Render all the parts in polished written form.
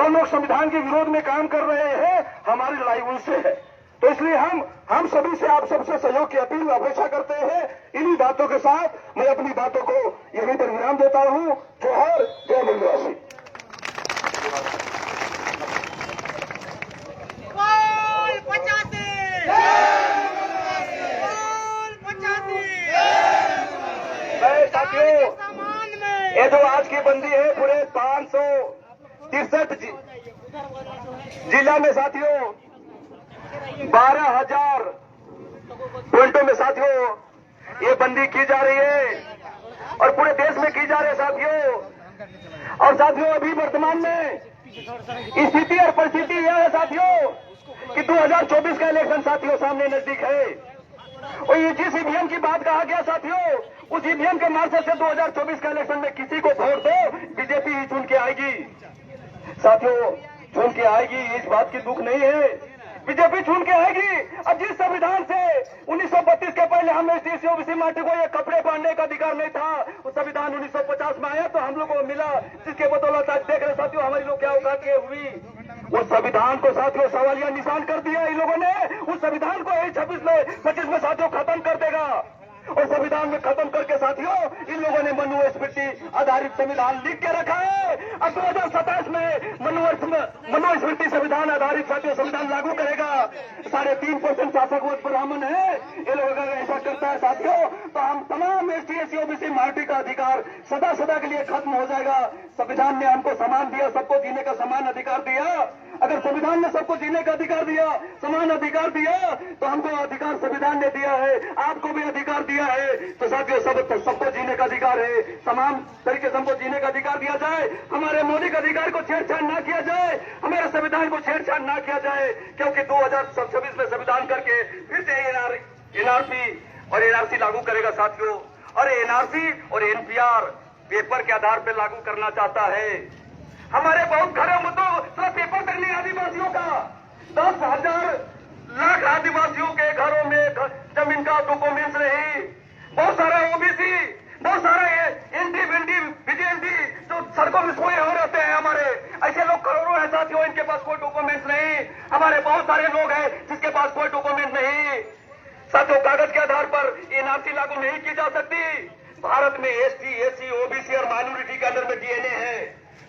जो लोग संविधान के विरोध में काम कर रहे हैं, हमारी लड़ाई उनसे है। तो इसलिए हम सभी से, आप सबसे सहयोग की अपील अपेक्षा करते हैं। इन्हीं बातों के साथ मैं अपनी बातों को यहीं पर विराम देता हूं। जोहर, जय मूलनिवासी। साथियों, ये जो आज की बंदी है पूरे 563 जिला में साथियों, 12,000 पॉइंटों में साथियों ये बंदी की जा रही है और पूरे देश में की जा रही है साथियों। और साथियों, अभी वर्तमान में स्थिति और परिस्थिति यह है साथियों कि 2024 का इलेक्शन साथियों सामने नजदीक है। और ये जिस ईवीएम की बात कहा गया साथियों, उस ईवीएम के मार्फत से 2024 का इलेक्शन में किसी को वोट दो, बीजेपी ही चुन के आएगी साथियों, चुन के आएगी। इस बात की दुख नहीं है, बीजेपी चुन के आएगी। अब जिस संविधान से 1932 के पहले हम एसटी ओबीसी माटी को ये कपड़े पहनने का अधिकार नहीं था, वो संविधान 1950 में आया तो हम लोगों को मिला, जिसके बदौलत आज देख रहे साथियों हमारी लोग क्या औकात के हुई। उस संविधान को साथियों सवालिया निशान कर दिया इन लोगों ने। उस संविधान को 26 में साथियों खत्म कर देगा। और संविधान में खत्म करके साथियों इन लोगों ने मनुस्मृति आधारित संविधान लिख के रखा है। अब 2027 में मनुस्मृति संविधान आधारित साथियों संविधान लागू करेगा। 3.5% शासक वोट ब्राह्मण है। ये लोग अगर ऐसा करता है साथियों तो हम तमाम एसटी एससी ओबीसी माइनॉरिटी का अधिकार सदा सदा के लिए खत्म हो जाएगा। संविधान ने हमको समान दिया, सबको जीने का समान अधिकार दिया। अगर संविधान ने सबको जीने का अधिकार दिया, समान अधिकार दिया, तो हमको अधिकार संविधान ने दिया है, आपको भी अधिकार दिया है। तो साथियों सबको जीने का अधिकार है, समान तरीके से हमको जीने का अधिकार दिया जाए। हमारे मौलिक अधिकार को छेड़छाड़ ना किया जाए, हमारे संविधान को छेड़छाड़ ना किया जाए, क्योंकि 2026 में संविधान करके फिर से एनआरसी और एनआरसी लागू करेगा साथियों। और एनआरसी और एनपीआर पेपर के आधार पर लागू करना चाहता है। हमारे बहुत घरों में तो सिर्फ पेपर तक नहीं, आदिवासियों का 10,000 लाख आदिवासियों के घरों में जमीन का डॉक्यूमेंट्स नहीं। बहुत सारा ओबीसी, बहुत सारा एनटी बीजेएनटी जो सड़कों में सोए हो रहते हैं, हमारे ऐसे लोग करोड़ों हैं साथियों, इनके पास कोई डॉक्यूमेंट्स नहीं। हमारे बहुत सारे लोग हैं जिसके पास कोई डॉक्यूमेंट नहीं साथियों। कागज के आधार पर एनआरसी लागू नहीं की जा सकती। भारत में एसटी एससी ओबीसी और माइनॉरिटी के अंदर में डीएनए है।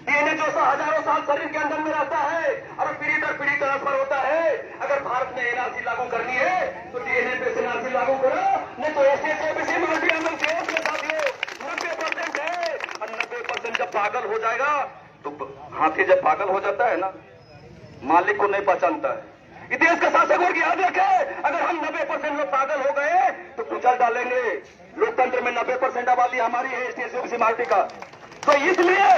डीएनए जो हजारों साल शरीर के अंदर में रहता है और पीढ़ी दर पीढ़ी ट्रांसफर होता है। अगर भारत में एनआरसी लागू करनी है तो डीएनए पे एनआरसी लागू करो, नहीं तो एसटी ओबीसी माइनॉरिटी हम लोग देश में साथियों 90% है। और 90% जब पागल हो जाएगा तो हाथी जब पागल हो जाता है ना, मालिक को नहीं पहचानता है। इस देश का शासक वर्ग याद रखे, अगर हम 90% लोग पागल हो गए तो कुचल डालेंगे। लोकतंत्र में 90% आबादी हमारी है एसटी ओबीसी माइनॉरिटी का। तो इसलिए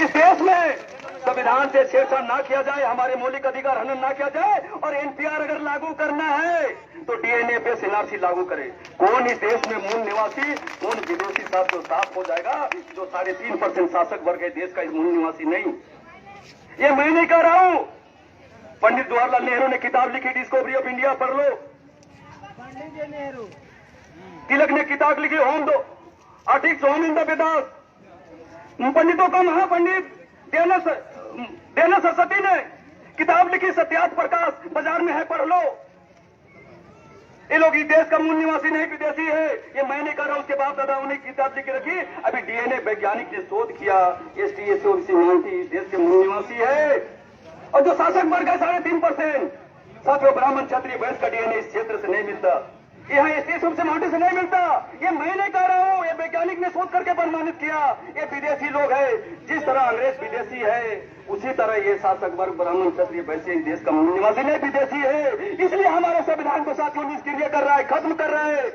इस देश में संविधान से छेड़छाड़ ना किया जाए, हमारे मौलिक अधिकार हनन ना किया जाए। और एनपीआर अगर लागू करना है तो डीएनए पे एनआरसी लागू करे। कौन इस देश में मूल निवासी, कौन विदेशी साथियों साफ हो जाएगा। जो 3.5% शासक वर्ग है देश का मूल निवासी नहीं। ये मैं नहीं कह रहा हूं, पंडित जवाहरलाल नेहरू ने किताब लिखी डिस्कवरी ऑफ इंडिया, पढ़ लो। तिलक ने किताब लिखी होम दो आर्टिक्स होम इन द वेदास। पंडितों का महापंडित दयानंद सरस्वती ने किताब लिखी सत्यार्थ प्रकाश, बाजार में है, पढ़ लो। ये लोग इस देश का मूल निवासी नहीं, विदेशी है। ये मैं नहीं कर रहा, उसके बाप दादा उन्हें किताब लिख के रखी। अभी डीएनए वैज्ञानिक ने शोध किया, एसटी एससी ओबीसी माइनॉरिटी इस देश के मूल निवासी है। और जो शासक वर्ग है 3.5% साथियों, ब्राह्मण क्षत्रिय वैश्य का डीएनए इस क्षेत्र से नहीं मिलता, यहाँ एसटी सबसे माटी से नहीं मिलता। ये मैं नहीं कह रहा हूँ, ये वैज्ञानिक ने शोध करके प्रमाणित किया। ये विदेशी लोग हैं, जिस तरह अंग्रेज विदेशी है उसी तरह ये शासक वर्ग ब्राह्मण क्षत्रिय वैश्य इस देश का मूल निवासी नहीं, विदेशी है। इसलिए हमारे संविधान को साथियों निष्क्रिय कर रहा है, खत्म कर रहा है।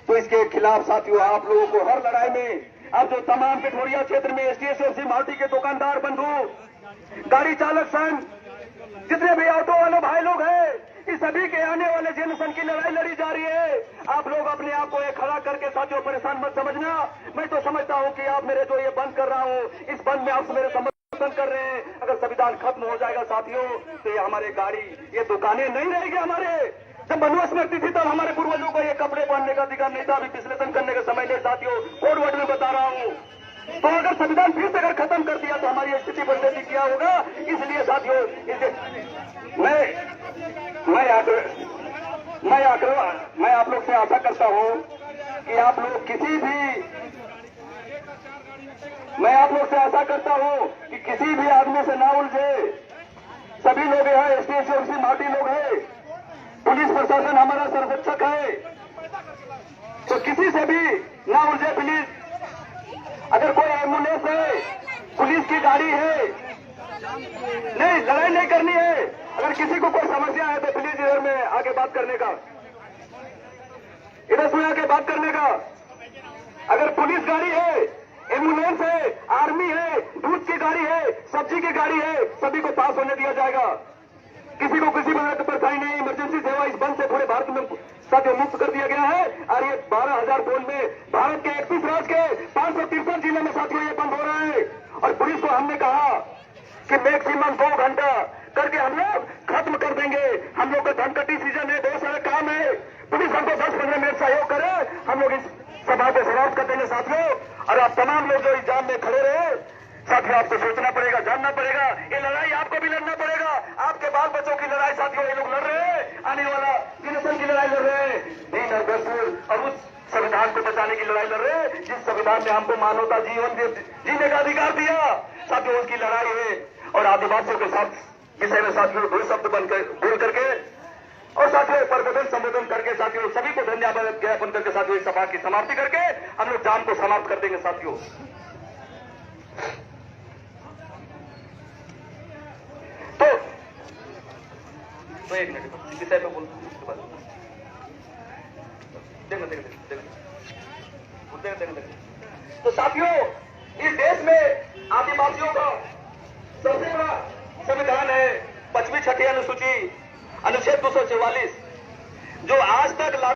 तो इसके खिलाफ साथियों आप लोगों को हर लड़ाई में, अब जो तमाम पिठोरिया क्षेत्र में एसटी एससी ओबीसी माइनॉरिटी के दुकानदार बंधु, गाड़ी चालक संघ, जितने भी ऑटो वाले भाई लोग हैं, इस सभी के आने वाले जनरेशन की लड़ाई लड़ी जा रही है। आप लोग अपने आप को एक खड़ा करके साथियों परेशान मत समझना। मैं तो समझता हूं कि आप मेरे जो ये बंद कर रहा हूं, इस बंद में आप मेरे समर्थन कर रहे हैं। अगर संविधान खत्म हो जाएगा साथियों तो ये हमारे गाड़ी, ये दुकानें नहीं रहेगी। हमारे जब मनुस्मृति थी तब हमारे पूर्वजों को ये कपड़े पहनने का अधिकार नहीं था। अभी विश्लेषण करने का समय नहीं साथियों, कोड वर्ड में बता रहा हूं। तो अगर संविधान फिर से अगर खत्म कर दिया तो हमारी स्थिति बदलती क्या होगा। इसलिए साथियों मैं आप लोग से आशा करता हूं कि आप लोग किसी भी आदमी से ना उलझे। सभी लोग यहाँ एसटी ओबीसी माटी लोग हैं, पुलिस प्रशासन हमारा संरक्षक है, तो किसी से भी ना उलझे प्लीज। अगर कोई एम्बुलेंस है, पुलिस की गाड़ी है, नहीं लड़ाई नहीं करनी है। अगर किसी को कोई समस्या है तो प्लीज इधर में आके बात करने का, इधर से आके बात करने का। अगर पुलिस गाड़ी है, एम्बुलेंस है, आर्मी है, दूध की गाड़ी है, सब्जी की गाड़ी है, सभी को पास होने दिया जाएगा। किसी को किसी प्रकार की परेशानी नहीं। इमरजेंसी सेवा इस बंद से पूरे भारत में साथियों मुक्त कर दिया गया है। और ये 12,000 पोल में भारत के 31 राज्य के 563 जिले में साथियों ये बंद हो रहा है। और पुलिस को हमने कहा कि मैक्सिमम 2 घंटा करके हम लोग खत्म कर देंगे। हम लोग का धनकटी सीजन है, बहुत सारा काम है। पुलिस हमको 10-15 मिनट सहयोग करे, हम लोग इस सभा को समाप्त कर देंगे साथियों। और आप तमाम लोग जो इस जाम में खड़े रहे साथियों, आपको सोचना पड़ेगा, जानना पड़ेगा, ये लड़ाई आपको भी लड़ना पड़ेगा। आपके बाल बच्चों की लड़ाई साथियों ये लोग लड़ रहे हैं, आने वाला जनरेशन की लड़ाई लड़ रहे हैं, दीन और दस्तूर और उस संविधान को बचाने की लड़ाई लड़ रहे हैं जिस संविधान ने हमको मानवता जीवन जीने का अधिकार दिया साथियों, उसकी लड़ाई है। और आदिवासियों के साथ विषय में साथियों 2 शब्द बोल करके और साथियों प्रबोधन संबोधन करके साथियों सभी को धन्यवाद ज्ञापन करके साथियों इस सभा की समाप्ति करके हम लोग जाम को समाप्त कर देंगे साथियों। तो 1 मिनट विषय पे बोल तो साथियों इस देश में आदिवासियों का सबसे बड़ा संविधान है 5वीं 6ठी अनुसूची अनुच्छेद 244 जो आज तक